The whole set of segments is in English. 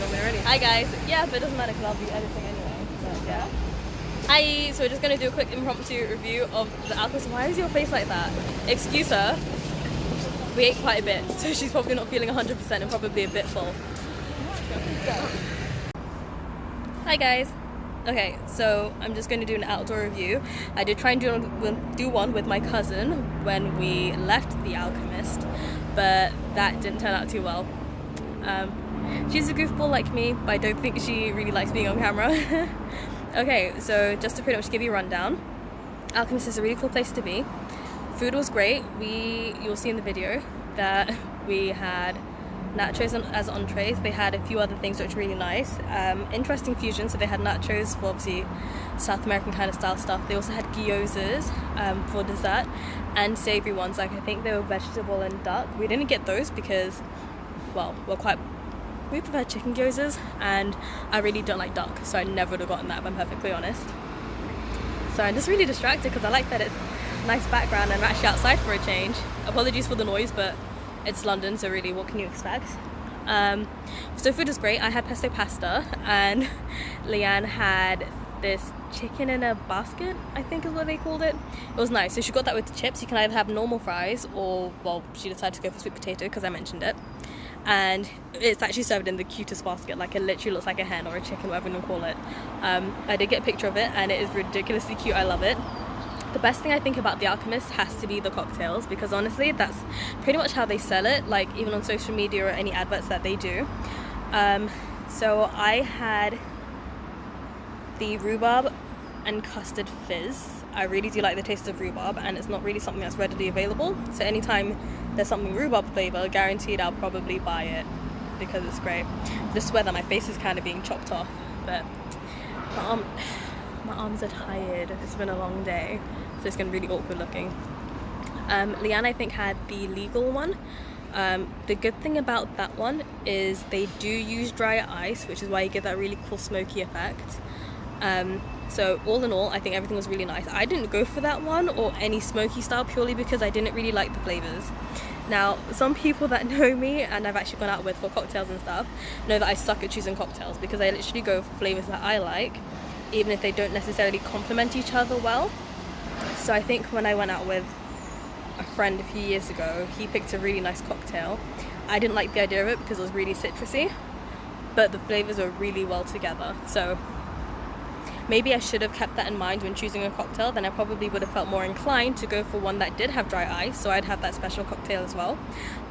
Hi guys. Yeah, but it doesn't matter because I'll be editing anyway. So yeah. Hi. So we're just gonna do a quick impromptu review of the Alchemist. Why is your face like that? Excuse her. We ate quite a bit, so she's probably not feeling 100% and probably a bit full. Hi guys. Okay, so I'm just going to do an outdoor review. I did try and do one with my cousin when we left the Alchemist, but that didn't turn out too well. She's a goofball like me, but I don't think she really likes being on camera. Okay, so just to pretty much give you a rundown, Alchemist is a really cool place to be. Food was great. You'll see in the video that we had nachos as entrees. They had a few other things which were really nice. Interesting fusion, so they had nachos for obviously South American kind of style stuff. They also had gyozas for dessert, and savoury ones, like I think they were vegetable and duck. We didn't get those because, well, we prefer chicken gyozas, and I really don't like duck, so I never would have gotten that if I'm perfectly honest. So I'm just really distracted because I like that it's nice background and I'm actually outside for a change. Apologies for the noise, but it's London, so really what can you expect? So food was great. I had pesto pasta and Leanne had this chicken in a basket, I think is what they called it. It was nice. So she got that with the chips. You can either have normal fries or, well, she decided to go for sweet potato because I mentioned it. And it's actually served in the cutest basket, like it literally looks like a hen or a chicken, whatever you want to call it. I did get a picture of it and it is ridiculously cute. I love it. The best thing I think about the Alchemist has to be the cocktails, because honestly that's pretty much how they sell it, like even on social media or any adverts that they do. So I had the rhubarb and custard fizz. I really do like the taste of rhubarb, and it's not really something that's readily available, so anytime there's something rhubarb flavour, guaranteed I'll probably buy it because it's great. I just swear that my face is kind of being chopped off, but my arms are tired. It's been a long day, so it's gonna be really awkward looking. Leanne, I think, had the legal one. The good thing about that one is they do use dry ice, which is why you get that really cool smoky effect. So all in all, I think everything was really nice. I didn't go for that one or any smoky style purely because I didn't really like the flavours. Now, some people that know me and I've actually gone out with for cocktails and stuff know that I suck at choosing cocktails because I literally go for flavours that I like, even if they don't necessarily complement each other well. So I think when I went out with a friend a few years ago, he picked a really nice cocktail. I didn't like the idea of it because it was really citrusy, but the flavours were really well together. So maybe I should have kept that in mind when choosing a cocktail, then I probably would have felt more inclined to go for one that did have dry ice, so I'd have that special cocktail as well.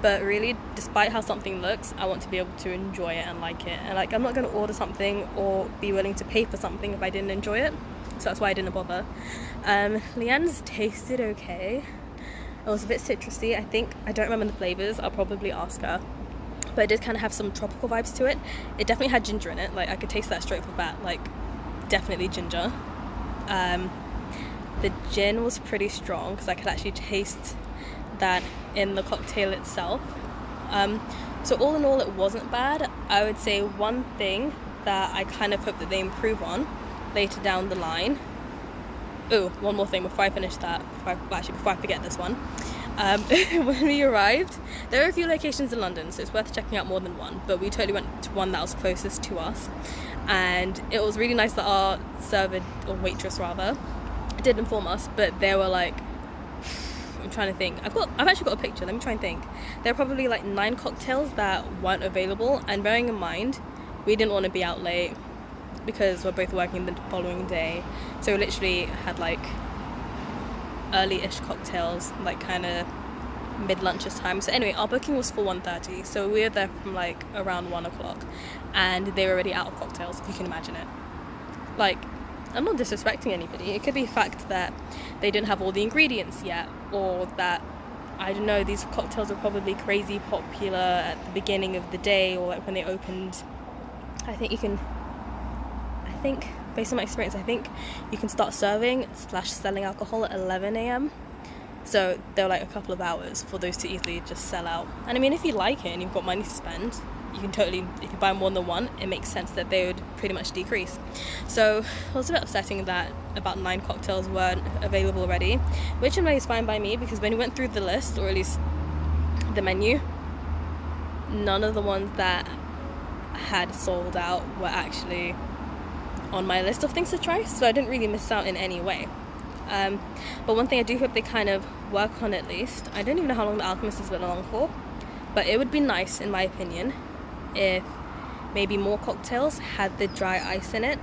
But really, despite how something looks, I want to be able to enjoy it and like it. And like, I'm not going to order something or be willing to pay for something if I didn't enjoy it, so that's why I didn't bother. Leanne's tasted okay. It was a bit citrusy, I think. I don't remember the flavours, I'll probably ask her. But it did kind of have some tropical vibes to it. It definitely had ginger in it, like I could taste that straight off the bat, like definitely ginger. The gin was pretty strong because I could actually taste that in the cocktail itself. So all in all, it wasn't bad. I would say one thing that I kind of hope that they improve on later down the line. Oh, one more thing before I finish that, before I forget this one. When we arrived, there were a few locations in London, so it's worth checking out more than one, but we totally went to one that was closest to us, and it was really nice that our server, or waitress rather, did inform us, but they were like, I'm trying to think, I've actually got a picture, let me try and think. There were probably like 9 cocktails that weren't available, and bearing in mind we didn't want to be out late because we're both working the following day, so we literally had like early-ish cocktails, like kind of mid-lunchish time. So anyway, our booking was for 1:30, so we were there from like around 1 o'clock, and they were already out of cocktails, if you can imagine it. Like, I'm not disrespecting anybody, it could be a fact that they didn't have all the ingredients yet, or that, I don't know, these cocktails were probably crazy popular at the beginning of the day, or like when they opened. I think based on my experience, I think you can start serving / selling alcohol at 11 AM, so there were like a couple of hours for those to easily just sell out. And I mean, if you like it and you've got money to spend, you can totally, if you buy more than one, it makes sense that they would pretty much decrease. So it was a bit upsetting that about 9 cocktails weren't available already, which in a way is fine by me, because when we went through the list, or at least the menu, none of the ones that had sold out were actually on my list of things to try, so I didn't really miss out in any way. But one thing I do hope they kind of work on, at least, I don't even know how long the Alchemist has been along for, but it would be nice, in my opinion, if maybe more cocktails had the dry ice in it.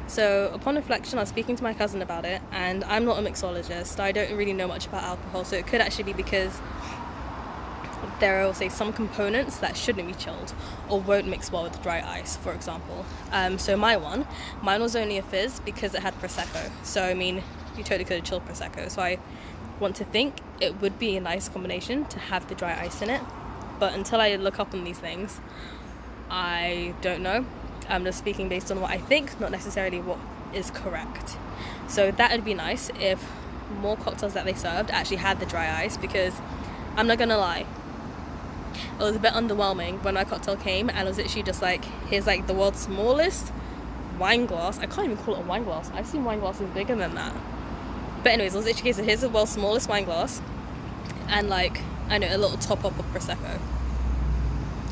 So upon reflection, I was speaking to my cousin about it, and I'm not a mixologist, I don't really know much about alcohol, so it could actually be because there are, say, some components that shouldn't be chilled or won't mix well with dry ice, for example. So mine was only a fizz because it had Prosecco, so I mean, you totally could have chilled Prosecco, so I want to think it would be a nice combination to have the dry ice in it, but until I look up on these things, I don't know. I'm just speaking based on what I think, not necessarily what is correct. So that would be nice if more cocktails that they served actually had the dry ice, because I'm not gonna lie, it was a bit underwhelming when my cocktail came and it was literally just like, here's like the world's smallest wine glass. I can't even call it a wine glass, I've seen wine glasses bigger than that. But anyways, it was literally, so here's the world's smallest wine glass and like, I know, a little top up of Prosecco.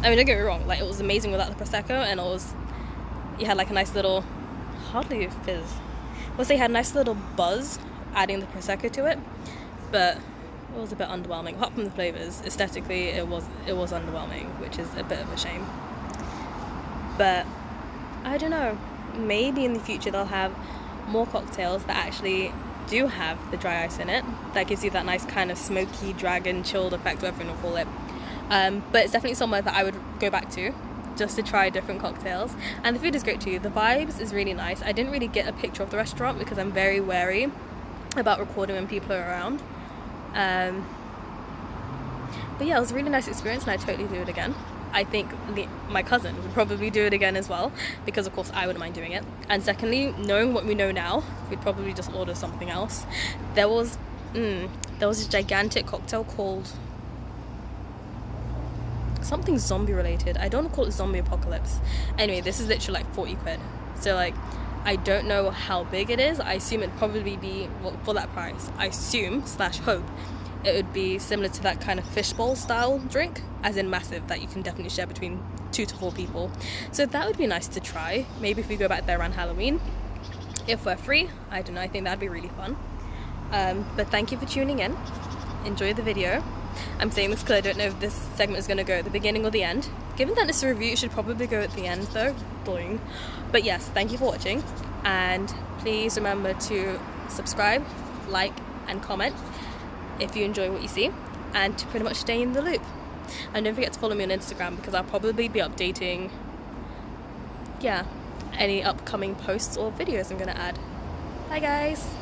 I mean, don't get me wrong, like it was amazing without the Prosecco, and it was, you had like a nice little, hardly a fizz, well, they had a nice little buzz adding the Prosecco to it, but it was a bit underwhelming. Apart from the flavours, aesthetically it was underwhelming, which is a bit of a shame. But I don't know, maybe in the future they'll have more cocktails that actually do have the dry ice in it, that gives you that nice kind of smoky dragon chilled effect, whatever you want to call it. But it's definitely somewhere that I would go back to just to try different cocktails, and the food is great too. The vibes is really nice. I didn't really get a picture of the restaurant because I'm very wary about recording when people are around, but yeah, it was a really nice experience and I'd totally do it again. I think my cousin would probably do it again as well, because of course I wouldn't mind doing it. And secondly, knowing what we know now, we'd probably just order something else. There was a gigantic cocktail called something zombie related. I don't want to call it zombie apocalypse. Anyway, this is literally like 40 quid. So like, I don't know how big it is. I assume it'd probably be, well, for that price, I assume / hope it would be similar to that kind of fishbowl style drink, as in massive, that you can definitely share between 2 to 4 people. So that would be nice to try. Maybe if we go back there around Halloween, if we're free, I don't know, I think that'd be really fun. But thank you for tuning in. Enjoy the video. I'm saying this because I don't know if this segment is going to go at the beginning or the end. Given that it's a review, it should probably go at the end though. Boing. But yes, thank you for watching, and please remember to subscribe, like and comment if you enjoy what you see, and to pretty much stay in the loop. And don't forget to follow me on Instagram, because I'll probably be updating, yeah, any upcoming posts or videos I'm going to add. Bye guys!